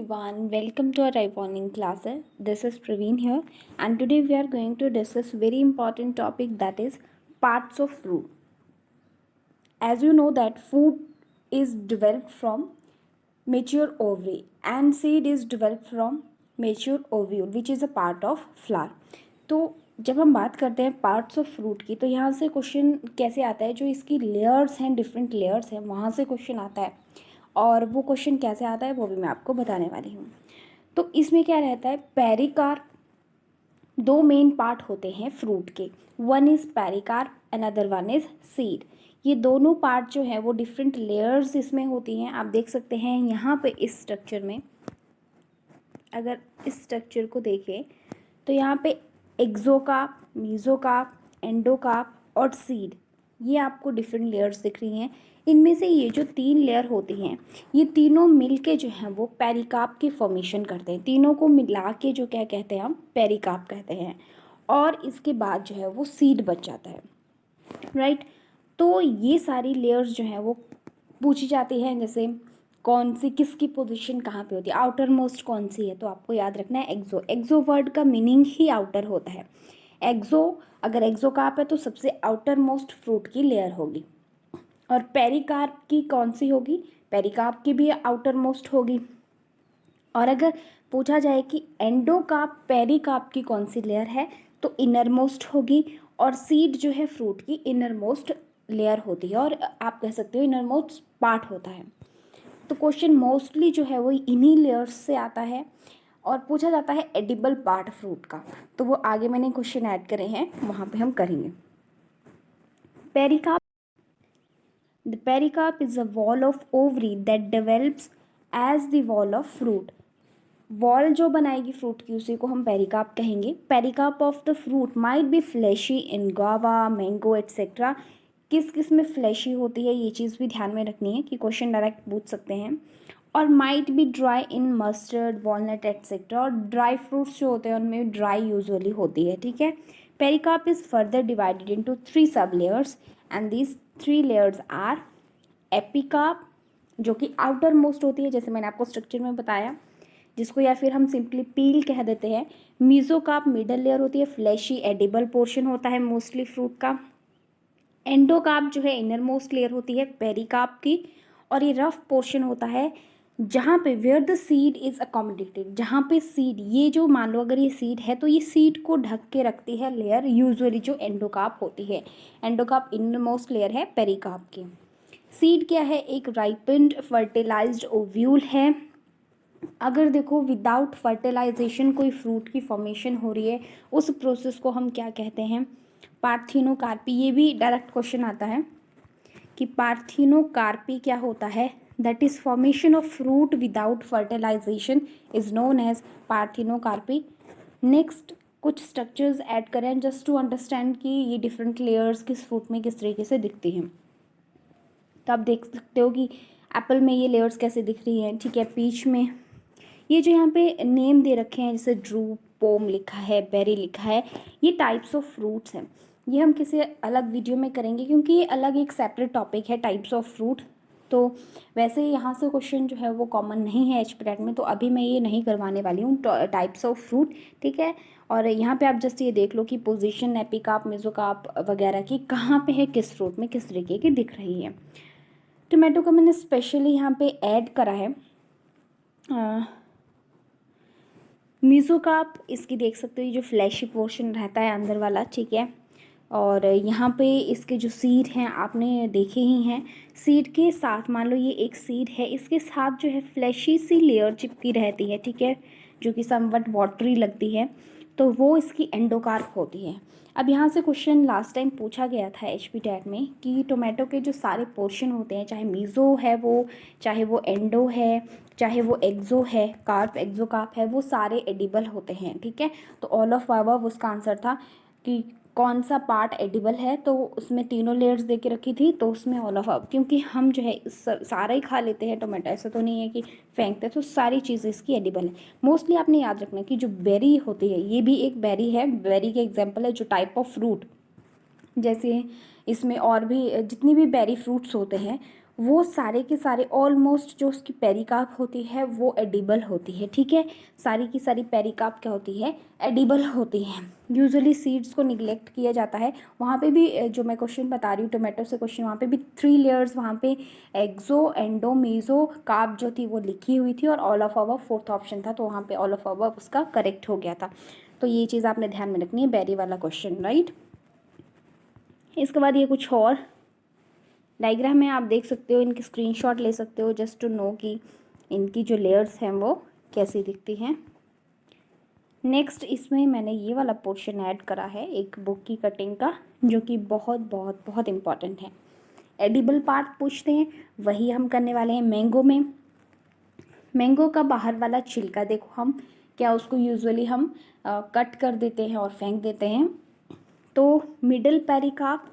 everyone, welcome to our typewriting classes. This is Praveen here, and today we are going to discuss very important topic, that is parts of fruit. As you know that fruit is developed from mature ovary and seed is developed from mature ovule which is a part of flower. तो जब हम बात करते हैं parts of fruit की, तो यहाँ से क्वेश्चन कैसे आता है, जो इसकी लेयर्स हैं, डिफरेंट लेयर्स हैं, वहाँ से क्वेश्चन आता है। और वो क्वेश्चन कैसे आता है वो भी मैं आपको बताने वाली हूँ। तो इसमें क्या रहता है, पेरिकार्प, दो मेन पार्ट होते हैं फ्रूट के, one is pericarp another one is seed. ये दोनों पार्ट जो है वो डिफरेंट लेयर्स इसमें होती हैं। आप देख सकते हैं यहाँ पे इस स्ट्रक्चर में, अगर इस स्ट्रक्चर को देखें तो यहाँ पे एक्सोकार्प, मेसोकार्प, एंडोकार्प और सीड, ये आपको डिफरेंट लेयर्स दिख रही हैं। इनमें से ये जो तीन लेयर होती हैं, ये तीनों मिलके जो हैं वो पेरिकार्प की फॉर्मेशन करते हैं। तीनों को मिला के जो क्या कहते हैं, हम पेरिकार्प कहते हैं। और इसके बाद जो है वो सीड बच जाता है, राइट। तो ये सारी लेयर्स जो हैं वो पूछी जाती हैं, जैसे कौन सी, किसकी पोजीशन कहाँ पे होती है, आउटर मोस्ट कौन सी है, तो आपको याद रखना है एक्सो। एक्सो वर्ड का मीनिंग ही आउटर होता है। एक्सो, अगर एक्सोकार्प है तो सबसे आउटर मोस्ट फ्रूट की लेयर होगी। और पेरिकार्प की कौन सी होगी, पेरिकार्प की भी आउटर मोस्ट होगी। और अगर पूछा जाए कि एंडोकार्प पेरिकार्प की कौन सी लेयर है, तो इनर मोस्ट होगी। और सीड जो है फ्रूट की इनर मोस्ट लेयर होती है, और आप कह सकते हो इनर मोस्ट पार्ट होता है। तो क्वेश्चन मोस्टली जो है वो इन्हीं लेयर्स से आता है और पूछा जाता है एडिबल पार्ट फ्रूट का। तो वो आगे मैंने क्वेश्चन ऐड करे हैं, वहाँ पे हम करेंगे। Pericarp, the pericarp is a wall of ovary that develops as the wall of fruit. Wall जो बनाएगी फ्रूट की उसी को हम पेरिकार्प कहेंगे। Pericarp of the fruit might be fleshy in guava, mango etcetera. किस किस में फ्लैशी होती है, ये चीज़ भी ध्यान में रखनी है कि क्वेश्चन डायरेक्ट पूछ सकते हैं। और might be dry in mustard, walnut etcetera. और ड्राई फ्रूट्स जो होते हैं उनमें ड्राई यूजुअली होती है, ठीक है। Pericarp is further divided into 3 sub layers and these 3 layers are epicarp, जो कि आउटर मोस्ट होती है, जैसे मैंने आपको स्ट्रक्चर में बताया, जिसको या फिर हम सिंपली पील कह देते हैं। मेसोकार्प मिडल लेयर होती है, फ्लैशी एडिबल पोर्शन होता है मोस्टली फ्रूट का। एंडोकार्प जो है इनर मोस्ट लेयर होती है पेरिकार्प की, और ये रफ पोर्शन होता है जहाँ पे where the seed is accommodated, जहाँ पे सीड, ये जो मान लो अगर ये सीड है तो ये सीड को ढक के रखती है लेयर यूजुअली जो एंडोकार्प होती है। एंडोकार्प इनर मोस्ट लेयर है पेरिकार्प की। सीड क्या है, एक राइपेंड फर्टिलाइज्ड ओव्यूल है। अगर देखो विदाउट फर्टिलाइजेशन कोई फ्रूट की फॉर्मेशन हो रही है, उस प्रोसेस को हम क्या कहते हैं, पार्थिनोकार्पी। ये भी डायरेक्ट क्वेश्चन आता है कि पार्थिनोकार्पी क्या होता है, that is formation of fruit without fertilisation is known as parthenocarpy. Next कुछ स्ट्रक्चर्स ऐड करें जस्ट टू अंडरस्टैंड कि ये डिफरेंट लेयर्स किस फ्रूट में किस तरीके से दिखती हैं। तो आप देख सकते हो कि एप्पल में ये लेयर्स कैसे दिख रही हैं, ठीक है। पीच में ये जो यहाँ पे नेम दे रखे हैं, जैसे ड्रूप, पोम लिखा है, बेरी लिखा है, ये टाइप्स ऑफ फ्रूट्स हैं। ये हम किसी अलग वीडियो में करेंगे क्योंकि ये अलग एक सेपरेट टॉपिक है, टाइप्स ऑफ फ्रूट। तो वैसे यहाँ से क्वेश्चन जो है वो कॉमन नहीं है एचपीटेट में, तो अभी मैं ये नहीं करवाने वाली हूँ टाइप्स ऑफ फ्रूट, ठीक है। और यहाँ पे आप जस्ट ये देख लो कि पोजीशन एपिकार्प, मेसोकार्प वगैरह की कहाँ पे है, किस फ्रूट में किस तरीके की दिख रही है। टोमेटो का मैंने स्पेशली यहाँ पे ऐड करा है। मेसोकार्प, इसकी देख सकते हो ये जो फ्लैशी पोर्शन रहता है अंदर वाला, ठीक है। और यहाँ पे इसके जो सीड हैं आपने देखे ही हैं। सीड के साथ मान लो ये एक सीड है, इसके साथ जो है फ्लैशी सी लेयर चिपकी रहती है, ठीक है, जो कि समवट वाटरी लगती है, तो वो इसकी एंडोकार्प होती है। अब यहाँ से क्वेश्चन लास्ट टाइम पूछा गया था एचपीटेट में कि टोमेटो के जो सारे पोर्शन होते हैं, चाहे मीज़ो है वो, चाहे वो एंडो है, चाहे वो एक्सो है, कार्प, एक्सोकार्प है, वो सारे एडिबल होते हैं, ठीक है। तो ऑल ऑफ अबव उसका आंसर था कि कौन सा पार्ट एडिबल है, तो उसमें तीनों लेयर्स दे के रखी थी, तो उसमें ऑल ऑफ अबव, क्योंकि हम जो है सारा ही खा लेते हैं टोमेटो, ऐसा तो नहीं है कि फेंकते, तो सारी चीज़ें इसकी एडिबल है। मोस्टली आपने याद रखना कि जो बेरी होती है, ये भी एक बेरी है, बेरी के एग्जाम्पल है जो टाइप ऑफ फ्रूट, जैसे इसमें और भी जितनी भी बेरी फ्रूट्स होते हैं वो सारे के सारे ऑलमोस्ट जो उसकी पेरिकाप होती है वो एडिबल होती है, ठीक है। सारी की सारी पेरिकाप क्या होती है, एडिबल होती है। यूजुअली सीड्स को निगलेक्ट किया जाता है। वहाँ पे भी जो मैं क्वेश्चन बता रही हूँ टोमेटो से क्वेश्चन, वहाँ पे भी 3 लेयर्स, वहाँ पे एक्सो एंडो मीजो कार्प जो थी वो लिखी हुई थी और all of above fourth option था, तो वहाँ पे ऑल ऑफ अबव उसका करेक्ट हो गया था। तो ये चीज़ आपने ध्यान में रखनी है, बेरी वाला क्वेश्चन, राइट। इसके बाद ये कुछ और डायग्राम में आप देख सकते हो, इनके स्क्रीनशॉट ले सकते हो जस्ट टू नो कि इनकी जो लेयर्स हैं वो कैसी दिखती हैं। नेक्स्ट इसमें मैंने ये वाला पोर्शन ऐड करा है एक बुक की कटिंग का, जो कि बहुत बहुत बहुत इम्पॉर्टेंट है। एडिबल पार्ट पूछते हैं वही हम करने वाले हैं मैंगो में। मैंगो का बाहर वाला छिलका देखो, हम क्या उसको यूजुअली हम कट कर देते हैं और फेंक देते हैं। तो मिडल पेरिकाप,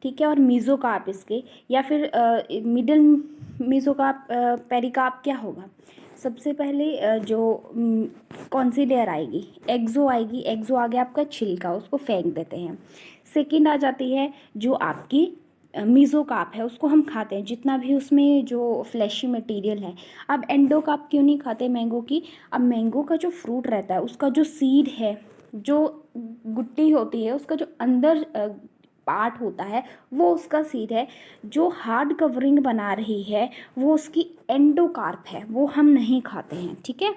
ठीक है, और मीज़ोकार्प इसके, या फिर मिडल मीज़ोकार्प पेरिकाप क्या होगा। सबसे पहले कौन सी लेयर आएगी, एक्सो आएगी। एक्सो आ गया आपका छिलका, उसको फेंक देते हैं। सेकंड आ जाती है जो आपकी मीज़ोकार्प है, उसको हम खाते हैं, जितना भी उसमें जो फ्लैशी मटेरियल है। अब एंडोकार्प क्यों नहीं खाते मैंगो की, अब मैंगो का जो फ्रूट रहता है उसका जो सीड है, जो गुट्टी होती है, उसका जो अंदर पार्ट होता है वो उसका सीड है। जो हार्ड कवरिंग बना रही है वो उसकी एंडोकार्प है, वो हम नहीं खाते हैं, ठीक है।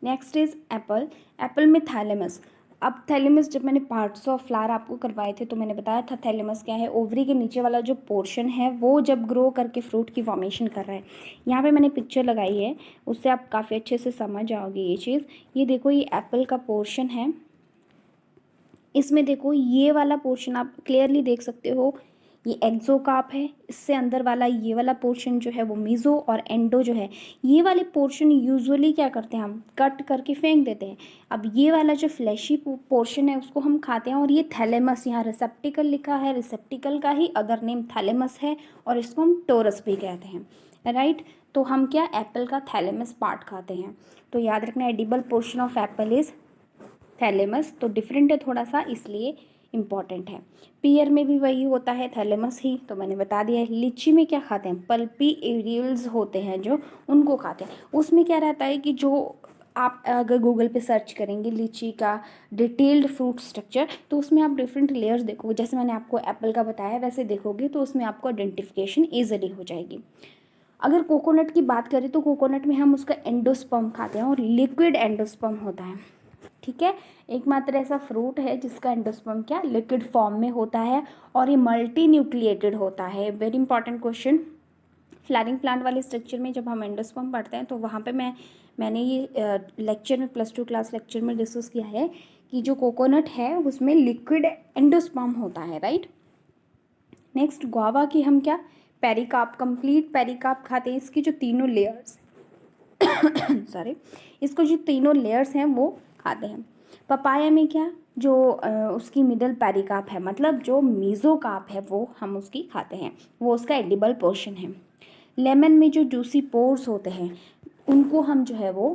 Next is Apple. एप्पल में थैलेमस। अब थैलेमस जब मैंने पार्ट्स ऑफ फ्लावर आपको करवाए थे तो मैंने बताया था थैलेमस क्या है, ओवरी के नीचे वाला जो पोर्शन है वो जब ग्रो करके फ्रूट की फॉर्मेशन कर रहा है। यहाँ पे मैंने पिक्चर लगाई है, उससे आप काफ़ी अच्छे से समझ जाओगे ये चीज़। ये देखो, ये एप्पल का पोर्शन है, इसमें देखो ये वाला पोर्शन आप क्लियरली देख सकते हो, ये एक्सोकार्प है। इससे अंदर वाला ये वाला पोर्शन जो है वो मीज़ो, और एंडो जो है, ये वाले पोर्शन यूजुअली क्या करते हैं हम कट करके फेंक देते हैं। अब ये वाला जो फ्लैशी पोर्शन है उसको हम खाते हैं। और ये थैलेमस, यहाँ रिसेप्टिकल लिखा है, रिसेप्टिकल का ही अदर नेम थैलेमस है, और इसको हम टोरस भी कहते हैं, राइट। तो हम क्या एप्पल का थैलेमस पार्ट खाते हैं। तो याद रखना, edible portion of Apple is thalamus. तो डिफरेंट है थोड़ा सा, इसलिए इम्पॉर्टेंट है। पियर में भी वही होता है, थैलेमस ही, तो मैंने बता दिया है। लीची में क्या खाते हैं, पल्पी एरियल्स होते हैं जो, उनको खाते हैं। उसमें क्या रहता है कि जो आप अगर गूगल पे सर्च करेंगे लीची का डिटेल्ड फ्रूट स्ट्रक्चर, तो उसमें आप डिफरेंट लेयर्स देखोगे। जैसे मैंने आपको एप्पल का बताया वैसे देखोगे तो उसमें आपको आइडेंटिफिकेशन ईजिली हो जाएगी। अगर कोकोनट की बात करें तो कोकोनट में हम उसका एंडोस्पर्म खाते हैं, और लिक्विड एंडोस्पर्म होता है, ठीक है। एकमात्र ऐसा फ्रूट है जिसका एंडोस्पर्म क्या लिक्विड फॉर्म में होता है, और ये मल्टी न्यूक्लिएटेड होता है। Very important question. Flowering plant वाले स्ट्रक्चर में जब हम एंडोस्पर्म पढ़ते हैं तो वहाँ पे मैंने ये लेक्चर में +2 क्लास लेक्चर में डिस्कस किया है कि जो कोकोनट है उसमें लिक्विड एंडोस्पर्म होता है, राइट। नेक्स्ट गुआवा की हम क्या पेरिकाप, कंप्लीट पेरिकाप खाते हैं। इसकी जो तीनों लेयर्स सॉरी, इसको जो तीनों लेयर्स हैं वो खाते हैं। पपाया में क्या जो उसकी मिडल पेरिकाप है, मतलब जो मीज़ोकाप है, वो हम उसकी खाते हैं, वो उसका एडिबल पोर्शन है। लेमन में जो जूसी पोर्स होते हैं उनको हम जो है वो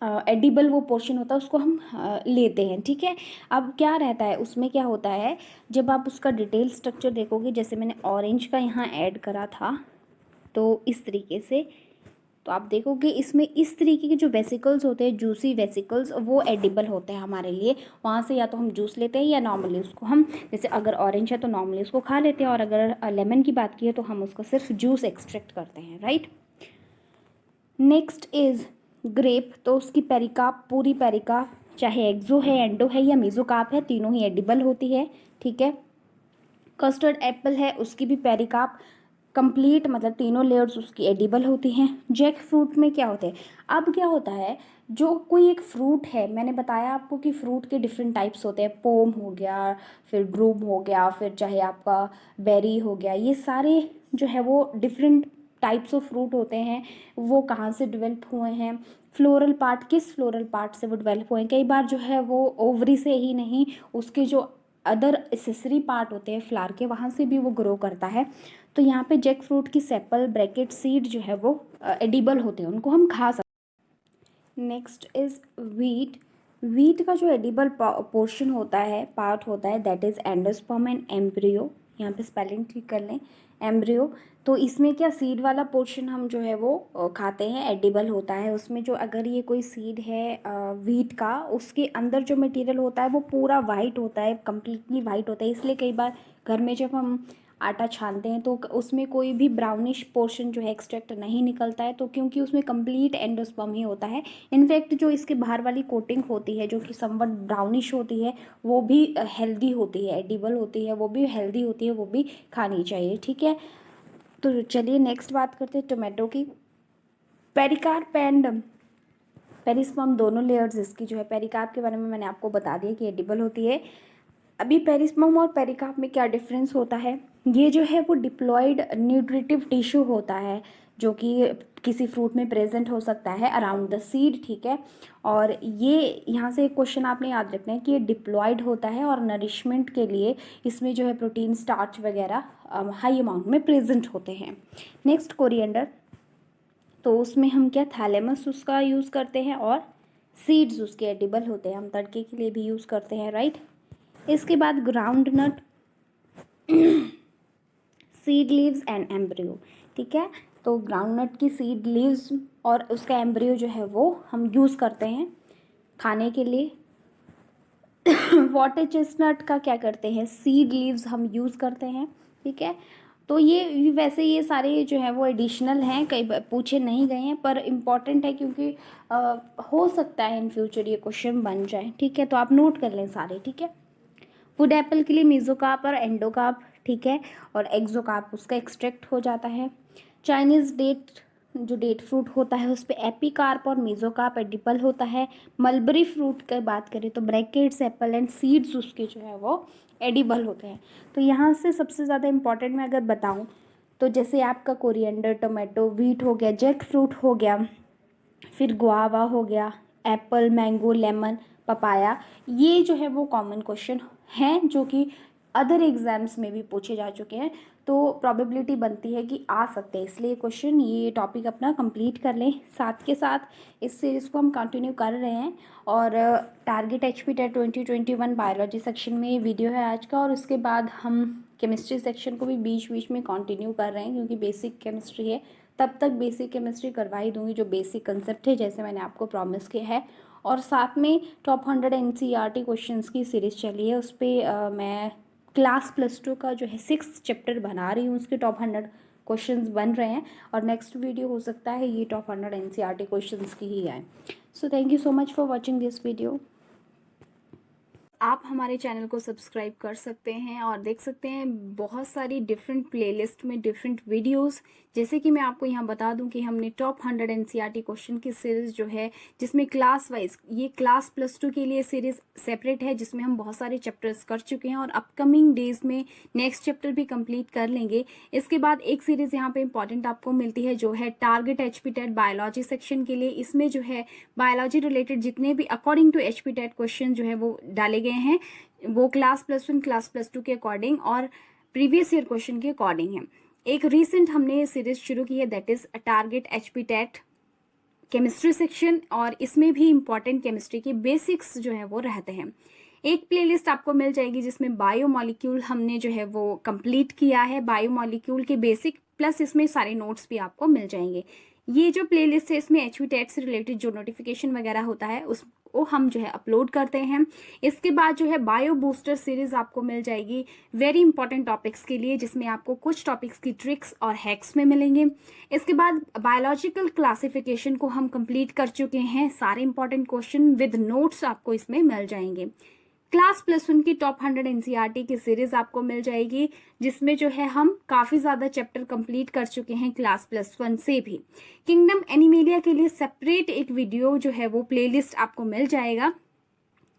एडिबल वो पोर्शन होता है उसको हम लेते हैं, ठीक है। अब क्या रहता है उसमें, क्या होता है जब आप उसका डिटेल स्ट्रक्चर देखोगे, जैसे मैंने ऑरेंज का यहाँ ऐड करा था तो इस तरीके से, तो आप देखोगे इसमें इस तरीके के जो वेसिकल्स होते हैं, जूसी वेसिकल्स, वो एडिबल होते हैं हमारे लिए। वहाँ से या तो हम जूस लेते हैं या नॉर्मली उसको हम, जैसे अगर ऑरेंज है तो नॉर्मली उसको खा लेते हैं, और अगर लेमन की बात की है तो हम उसको सिर्फ जूस एक्सट्रैक्ट करते हैं, राइट। Next is grep. तो उसकी पेरिकाप, पूरी पेरिकाप, चाहे एक्सो है, एंडो है या मीज़ोकाप है, तीनों ही एडिबल होती है, ठीक है। कस्टर्ड एप्पल है, उसकी भी पेरिकाप कंप्लीट, मतलब तीनों लेयर्स उसकी एडिबल होती हैं। जैक फ्रूट में क्या होते हैं, अब क्या होता है, जो कोई एक फ्रूट है, मैंने बताया आपको कि फ्रूट के डिफरेंट टाइप्स होते हैं, पोम हो गया, फिर ड्रूम हो गया, फिर चाहे आपका बेरी हो गया, ये सारे जो है वो डिफरेंट टाइप्स ऑफ फ्रूट होते हैं। वो कहाँ से डेवलप हुए हैं, फ्लोरल पार्ट, किस फ्लोरल पार्ट से वो डेवलप हुए हैं। कई बार जो है वो ओवरी से ही नहीं, उसके जो अदर एसेसरी पार्ट होते हैं फ्लावर के, वहाँ से भी वो ग्रो करता है। तो यहाँ पे जैक फ्रूट की सेपल, ब्रैकेट, सीड जो है वो एडिबल होते हैं, उनको हम खा सकते हैं। Next is wheat. वीट का जो एडिबल पोर्शन होता है, पार्ट होता है, that is endosperm and embryo. यहाँ पे स्पेलिंग ठीक कर लें, एम्ब्रियो। तो इसमें क्या सीड वाला पोर्शन हम जो है वो खाते हैं, एडिबल होता है। उसमें जो अगर ये कोई सीड है वीट का, उसके अंदर जो मटेरियल होता है वो पूरा वाइट होता है, कम्प्लीटली वाइट होता है। इसलिए कई बार घर में जब हम आटा छानते हैं तो उसमें कोई भी ब्राउनिश पोर्शन जो है एक्सट्रैक्ट नहीं निकलता है, तो क्योंकि उसमें कंप्लीट एंडोस्पर्म ही होता है। इनफैक्ट जो इसके बाहर वाली कोटिंग होती है जो कि समवट ब्राउनिश होती है, वो भी हेल्दी होती है, एडिबल होती है, वो भी हेल्दी होती है, वो भी खानी चाहिए। ठीक है, तो चलिए नेक्स्ट बात करते हैं टोमेटो की। पेरिकार्प एंड पेरिस्पर्म दोनों लेयर्स इसकी जो है, पेरिकार्प के बारे में मैंने आपको बता दिया कि एडिबल होती है। अभी पेरिस्पर्म और पेरिकार्प में क्या डिफरेंस होता है, ये जो है वो डिप्लॉयड न्यूट्रिटिव टिश्यू होता है जो कि किसी फ्रूट में प्रेजेंट हो सकता है अराउंड द सीड। ठीक है, और ये यहाँ से एक क्वेश्चन आपने याद रखना है कि ये डिप्लॉयड होता है और नरिशमेंट के लिए इसमें जो है प्रोटीन, स्टार्च वगैरह हाई अमाउंट में प्रेजेंट होते हैं। नेक्स्ट कोरिएंडर, तो उसमें हम क्या थैलेमस उसका यूज़ करते हैं और सीड्स उसके एडिबल होते हैं, हम तड़के के लिए भी यूज़ करते हैं, राइट। इसके बाद groundnut, seed leaves and embryo. ठीक है, तो ग्राउंड नट की सीड लीव्स और उसका एम्ब्रियो जो है वो हम यूज़ करते हैं खाने के लिए। वाटर चेस्टनट का क्या करते हैं, सीड लीव्स हम यूज़ करते हैं। ठीक है, तो ये वैसे ये सारे जो है वो एडिशनल हैं, कई पूछे नहीं गए हैं, पर इम्पॉर्टेंट है क्योंकि हो सकता है इन फ्यूचर ये क्वेश्चन बन जाए। ठीक है, तो आप नोट कर लें सारे। ठीक है, वुड एप्पल के लिए मेसोकार्प और एंडोकार्प। ठीक है, और एक्सोकार्प उसका एक्सट्रैक्ट हो जाता है। चाइनीज़ डेट, जो डेट फ्रूट होता है उस पर एपिकार्प और मेसोकार्प एडिबल होता है। मलबरी फ्रूट की बात करें तो ब्रैकेट्स, एप्पल एंड सीड्स उसके जो है वो एडिबल होते हैं। तो यहाँ से सबसे ज़्यादा इंपॉर्टेंट मैं अगर बताऊँ तो जैसे आपका कोरिएंडर, टोमेटो, वीट हो गया, जैक फ्रूट हो गया, फिर गुआवा हो गया, एप्पल, मैंगो, लेमन, पपाया, ये जो है वो कॉमन क्वेश्चन हैं जो कि अदर एग्जाम्स में भी पूछे जा चुके हैं। तो प्रोबेबिलिटी बनती है कि आ सकते हैं, इसलिए क्वेश्चन ये टॉपिक अपना कंप्लीट कर लें। साथ के साथ इस सीरीज़ को हम कंटिन्यू कर रहे हैं और target HP TET 2021 biology section में ये वीडियो है आज का, और उसके बाद हम केमिस्ट्री सेक्शन को भी बीच बीच में कंटिन्यू कर रहे हैं क्योंकि बेसिक केमिस्ट्री है। तब तक बेसिक केमिस्ट्री करवा ही दूंगी, जो बेसिक कंसेप्ट है जैसे मैंने आपको प्रॉमिस किया है। और साथ में टॉप 100 NCERT क्वेश्चंस की सीरीज़ चली है, उस पर मैं क्लास +2 का जो है 6th चैप्टर बना रही हूँ, उसके टॉप 100 क्वेश्चंस बन रहे हैं और नेक्स्ट वीडियो हो सकता है ये टॉप 100 NCERT क्वेश्चंस की ही आए। So thank you so much for watching this video. आप हमारे चैनल को सब्सक्राइब कर सकते हैं और देख सकते हैं बहुत सारी डिफरेंट प्लेलिस्ट में डिफरेंट वीडियोस। जैसे कि मैं आपको यहाँ बता दूं कि हमने टॉप 100 NCERT क्वेश्चन की सीरीज़ जो है, जिसमें क्लास वाइज, ये क्लास +2 के लिए सीरीज़ सेपरेट है जिसमें हम बहुत सारे चैप्टर्स कर चुके हैं और अपकमिंग डेज में नेक्स्ट चैप्टर भी कंप्लीट कर लेंगे। इसके बाद एक सीरीज़ यहाँ पे इंपॉर्टेंट आपको मिलती है जो है target HP TET biology section के लिए। इसमें जो है बायोलॉजी रिलेटेड जितने भी according to HP TET question जो है वो डाले गए हैं, वो क्लास +1, क्लास +2 के अकॉर्डिंग और प्रीवियस ईयर क्वेश्चन के अकॉर्डिंग है। एक रिसेंट हमने सीरीज शुरू की है that is target HP TET chemistry section, और इसमें भी इंपॉर्टेंट केमिस्ट्री के बेसिक्स जो है वो रहते हैं। एक प्लेलिस्ट आपको मिल जाएगी जिसमें बायोमॉलिक्यूल हमने जो है वो कंप्लीट किया है, बायोमॉलिक्यूल के बेसिक प्लस इसमें सारे नोट्स भी आपको मिल जाएंगे। ये जो प्लेलिस्ट है इसमें HP टेट से रिलेटेड जो नोटिफिकेशन वगैरह होता है उसको हम जो है अपलोड करते हैं। इसके बाद जो है बायो बूस्टर सीरीज आपको मिल जाएगी वेरी इंपॉर्टेंट टॉपिक्स के लिए, जिसमें आपको कुछ टॉपिक्स की ट्रिक्स और हैक्स में मिलेंगे। इसके बाद बायोलॉजिकल क्लासिफिकेशन को हम कंप्लीट कर चुके हैं, सारे इंपॉर्टेंट क्वेश्चन विद नोट्स आपको इसमें मिल जाएंगे। क्लास +1 की टॉप 100 NCERT की सीरीज आपको मिल जाएगी जिसमें जो है हम काफ़ी ज़्यादा चैप्टर कंप्लीट कर चुके हैं क्लास +1 से भी। किंगडम एनिमेलिया के लिए सेपरेट एक वीडियो जो है वो प्लेलिस्ट आपको मिल जाएगा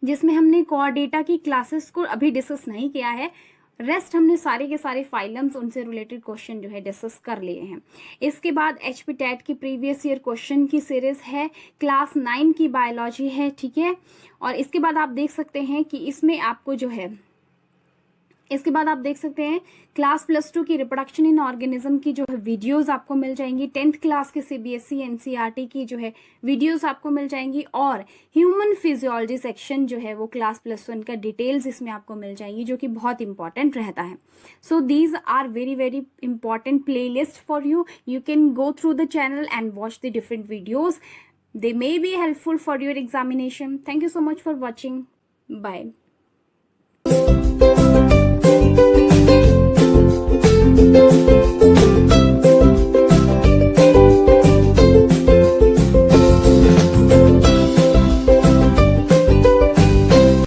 जिसमें हमने कोर डेटा की क्लासेस को अभी डिस्कस नहीं किया है, रेस्ट हमने सारे के सारे फाइलम्स उनसे रिलेटेड क्वेश्चन जो है डिस्कस कर लिए हैं। इसके बाद HP टेट की प्रीवियस ईयर क्वेश्चन की सीरीज है, क्लास 9 की बायोलॉजी है, ठीक है। और इसके बाद आप देख सकते हैं कि इसमें आपको जो है इसके बाद आप देख सकते हैं क्लास +2 की रिप्रोडक्शन इन ऑर्गेनिज्म की जो है वीडियोस आपको मिल जाएंगी, 10th क्लास के CBSE NCERT की जो है वीडियोस आपको मिल जाएंगी, और ह्यूमन फिजियोलॉजी सेक्शन जो है वो क्लास +1 का डिटेल्स इसमें आपको मिल जाएंगी, जो कि बहुत इंपॉर्टेंट रहता है. So these are very very important playlist for you. You can go through the channel and watch the different videos. They may be helpful for your examination. Thank you so much for watching. Bye.